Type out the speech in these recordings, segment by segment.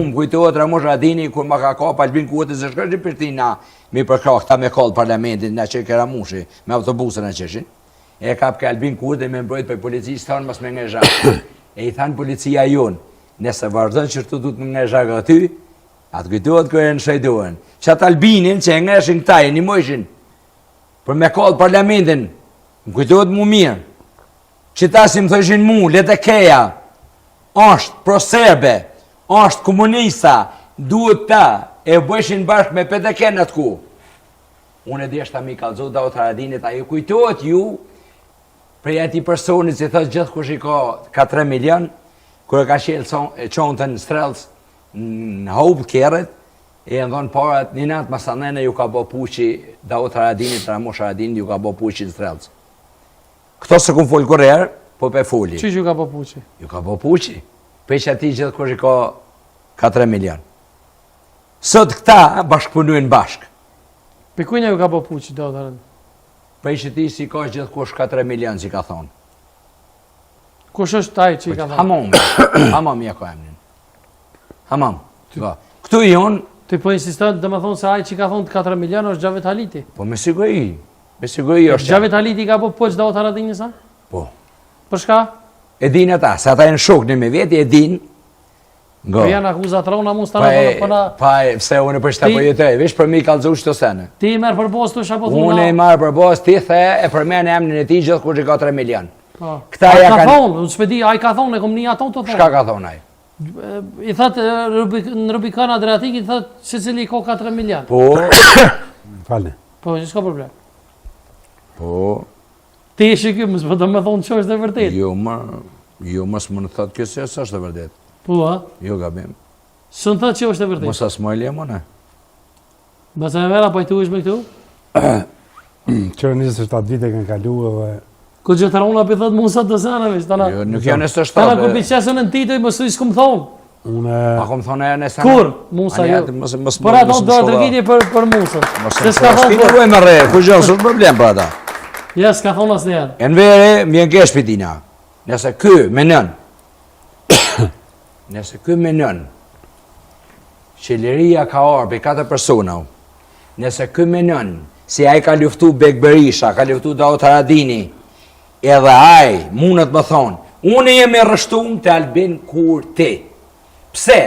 Më kujtohet Ramush Radini kur ma ka kap Albin Kurti se shkështi Prishtina mi përkra këta me kallë parlamentit na që ke Ramushi me autobusën e qeshin. E kap ke Albin Kurti me mbrojt për policisë thonë mos me ngezhak. E i thanë policia jonë, nëse vazhdon që të du të me ngezhak aty, atë kujtohet kërë e në shajdohen. Që atë Albinin që e ngeshin këta e një mojshin për me kallë parlamentin, më kujtohet mu mirë. Që ta si më thëshin mu, letë e keja, është proserbe, është komunista, duhet ta, e bëshin bashkë me PDK në të ku. Unë e deshta mi kalëzot da o të Haradinit, a ju kujtohet ju, prej ati personit që thështë gjithë kush i ka 3 milion, kërë ka qelë qontën strelës në hubë kjerët, e në dhonë parat, një natë masanene ju ka bo puqi, da o të Haradinit, Ramush Haradinit ju ka bo puqi në strelës. Këto se ku folë kërërë, po pe foli. Që ju ka bo puqi? Ju ka bo puqi. Pe që ati gjithë kush i ka 3 milion. Sot këta bashkëpunujnë bashkë. Pe kujnë ju ka bo puqi, do të rëndë? Pe që ti si ka gjithë kush ka 3 milion, që ka thonë. Kush është taj që i ka thonë? Hamam ja ka emnin. Hamam. Këtu i unë... Ti po insiston dhe me thonë se aj që ka thonë të 4 milion është Gjavet Haliti? Po me siguri. Me siguri është... Gjavet Haliti ka po poqë da o të Haradinit sa? Po. Për shka? E din ata, se ata e në shok në me veti, e din. Po janë akuzat rona mu s'ta në përna... Pa e, pse unë për shta po jetoj, vish për mi kalëzu shto sene. Ti i merë për bos të shapo thunë... Unë i marë për bos, ti the e për me në emnin e ti gjithë kur që ka 3 milion. Këta ja ka thonë, unë shpedi, a i ka thonë, e kom një aton të thonë. Shka ka thonë aj? I thëtë, në Rubikana Adriatik, i thëtë, që cili ka 4 milion. Po... Falë. Po, që s'ka problem. Po... Ti e shikë, mësë do me thonë që është e vërtet. Jo, mësë më në thëtë kësë që është e vërtet. Po, a? Jo, gabim. Së në thëtë që është e vërtet. Mësë asë mojlje, më ne. Bëse me vera, po i tu ishme këtu? Qërë 27 vite kanë kalu edhe... Ku gjithë rona për thëtë mundësat të sanëve, Jo, nuk janë 27. Tana kur për qesën në titoj, mësë i s'kum thonë. Pa kom thonë e në sanë. Kur? Musa jo. Për ato do të rëgjitje për Musën. Se s'ka thonë për... Shkinë me re, ku gjë, s'është problem për ata. Ja, s'ka thonë asë njerë. E në vere, mjen kesh për tina. Nëse kë menën, qeleria ka orë për 4 persona, nëse kë menën, si a i ka luftu Bek Berisha, ka luftu Daut Haradini, edhe aj, mundet më thonë, unë jemi rështun të Albin Kurti. Pse?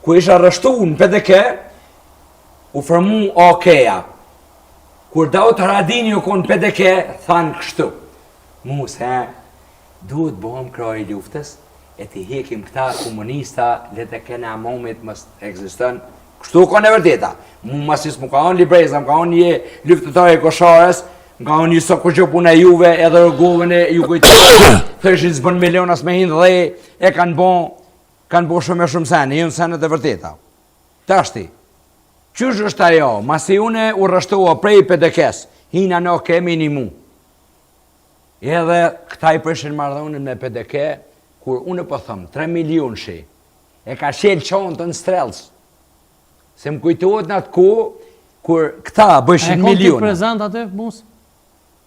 Ku isha rështun për PDK, u formu OK-a. Kur Daut Haradini u konë PDK, thanë kështu. Muse, duhet bëhëm kraj luftës, e të hekim këta komunista, le të kena momit mës eksistën. Kështu konë e vërteta. Mu masis mu ka onë Libreza, mu ka onë një luftëtare e Kosharës, nga unë njëso kur që puna juve edhe rëgovën e ju kujtojnë, thëshin zbën milionas me hinë dhe e kanë bo shumë e shumë sene, jënë senet e vërteta. Tashti, qësh është ajo, masi une u rështoha prej PDK-s, hina në kemi një mu. Edhe këta i përshin mardhonën me PDK, kur une po thëmë, 3 milion shi, e ka qelë qonë të në strelës. Se më kujtojnë në atë ku, kur këta bëshin miliona. A e konë të prezent atë, Musë?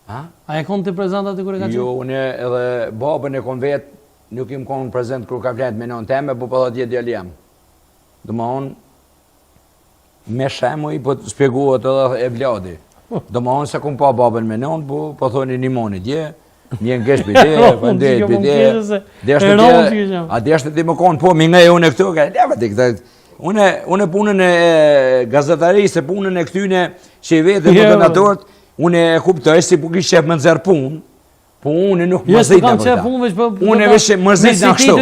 A e konë të prezent atë kërë ka qenë? Jo, unë edhe babën e konë vetë, nuk im konë prezent kërë ka fletë me nënë teme, po përdo tjetë djallë jam. Dë ma unë, me shemuj, po të spjeguat edhe e vladi. Dë ma unë se konë pa babën me nënë, po thoni një moni dje, mjenë kesh bide, pëndet bide, a deshtë ti më konë, po, mi nga e unë e këtu, unë punën e gazetarisë, punën e këtyne që i vetë e donatorët, unë e kuptoj si po kishë qepë më nëzërë punë, po unë nuk mërzit në përta. Unë e vishë mërzit në kështu.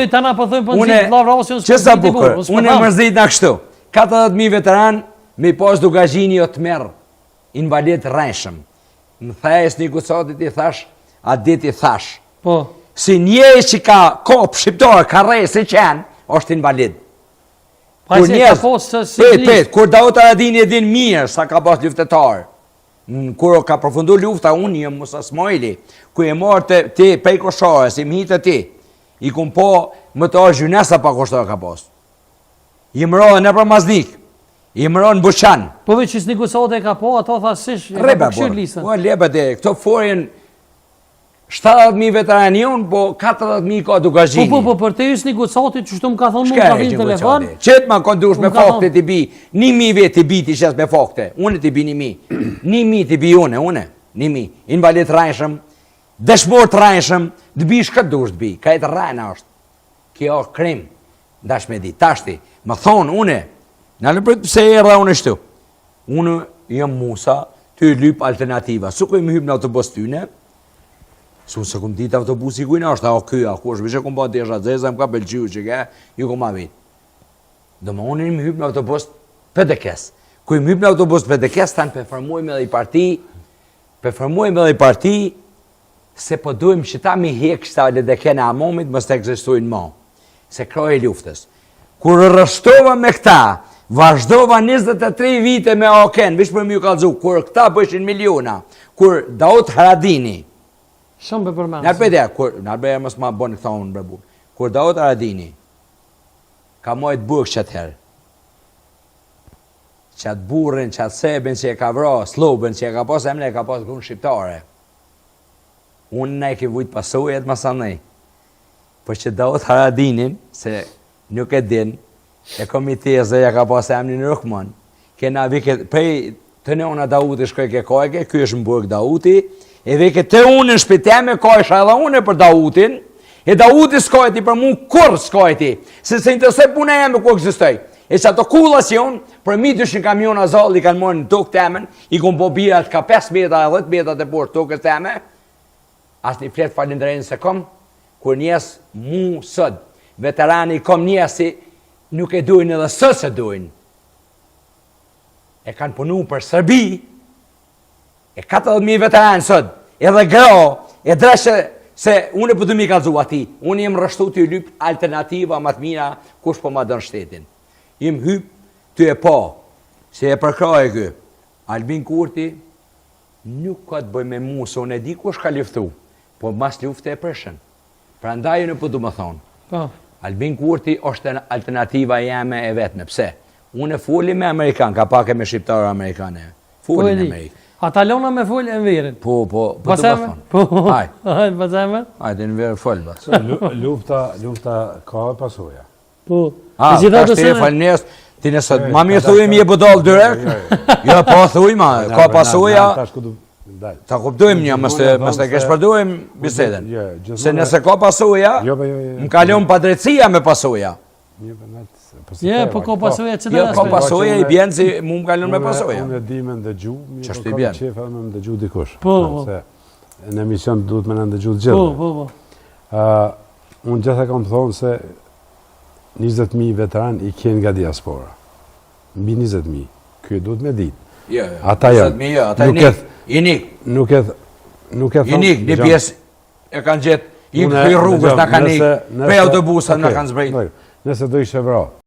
Që sa bukër, unë e mërzit në kështu. 40.000 veteran, me pas duka gjini o të merë, invalid rreshëm. Më thajës një kusatit i thash, a dit i thash. Si njëj që ka kopë shqiptarë, ka rejë se qenë, është invalid. Kur Daut Haradini e din mirë, sa ka pas luftetarë, kur ka përfundu lufta, unë jëmë Musa Smojli, ku e marë ti pej Koshare, si më hitë ti, i kumë po më të arë gjynesa pa Koshare ka posë. I më rohë në për Maznik, i më rohë në Buqan. Po veç që s'niku sote ka po, ato thasish, e ka përkëshirë lisën. Po, lebet e, këto forin 70.000 veteranë jonë, po 40.000 ka Dugazhini. Po, për te isni Gucati, që shtu më ka thonë mu Shka ka e vinë që telefon. Qëtë ma kondush me Më ka fakte t'i bi, 1.000 vetë t'i bi t'i shes me fakte, une t'i bi 1.000, 1.000 t'i bi une, 1.000, invalid rajshëm, dëshmor të rajshëm, t'bish këtë dush t'bi, ka e të rajna është, kjo krim, dash me di, tashti, më thonë une, në në për se e rra une shtu, une jam Musa, ty lyp alternativa, su ku më hyp në autobus tyne, su se kum ditë autobusi kujna është, a kjo, a ku është, vishe kum ba desha zeza, më ka belgju që ke, ju kum ma vitë. Do më unë më hyp në autobus PDK-s. Ku më hyp në autobus PDK-s, tanë përformojme dhe i parti, se po dojmë që ta mi hek shtale dhe kene amomit, mës të egzistojnë ma. Se kroj e luftës. Kur rështova me këta, vazhdova 23 vite me Oken, vish për mjë kalzu, kur këta bëshin miliona, kur Daut Haradini, Shumë për përmenës. Nërbeja mësë ma bënë këta unë brebu, kur Daut Haradini, ka mojt burg qëtë herë, qatë burrin, qatë sebin që e ka vra, slobin që e ka pas emne, e ka pas grunë shqiptare. Unë ne ke vujt pasojet masanej, për që Daut Haradinin, se nuk e din, e komiteze ja ka pas emni në Rukman, kena vike, prej të ne ona Dauti shkoj ke kajke, kjo është në burg Dauti, e vike të unë në shpiteme, ka isha edhe une për Dautin, e Dauti s'kajti për mu kur s'kajti, se interesoj puna jeme ku eksistoj. E që ato kullacion, për mi dyshin kamiona zalli kanë morë në tokë temen, i kom po birat ka 5 metra e 10 metra të por tokës teme, as një fletë falindrejnë se kom, kur njes mu sëd, veterani kom njesi, nuk e dujnë edhe së se dujnë. E kanë punu për Serbi, e 40.000 veteranë sëd, edhe gra, e dreshe, se unë e pëdu mi kalzu ati, unë jem rështu të lyp alternativa më të mira, kush po ma dënë shtetin. Jem hyp të e pa, se e përkraj e kë, Albin Kurti, nuk ka të bëj me mu, se unë e di kush ka luftu, po mas lufte e përshën. Pra ndaj në pëdu më thonë. Albin Kurti është alternativa jeme e vetme, pse? Unë e foli me Amerikan, ka pak e me shqiptarë Amerikane. Foli në Amerikë. Ata lona me folë e në verin. Po të më thonë. Po, Hajde, paseme? Hajde, në verë folë, bas. Lufta ka e pasoja. Po. Ta shte e falë njës, ti nësët, ma mirë thuj mi e budal dyrek, jo po thuj ma, ka pasoja, ta kuptojmë një, mëste kesh përdojmë biseden. Se nëse ka pasoja, më kalon pa drejtësia me pasoja. Po ka pasoja që Jo, ka pasoja i bjenë si mu më kalon me pasoja. Unë e di me ndëgju, Qashtu i mirë bjenë. ka qefa me ndëgju dikush. Po. Në emision duhet me në ndëgju të gjithë. Po. Unë gjitha kam thonë se 20.000 veteran i kjenë nga diaspora. Mbi 20.000. Kjo duhet me ditë. Ata janë. Ata inik. Nuk e thonë. Inik, një pjesë e kanë gjithë, i këpër rrugës në kanë ikë, prej autobusat në kanë zbrejtë. Nëse do ishe vra,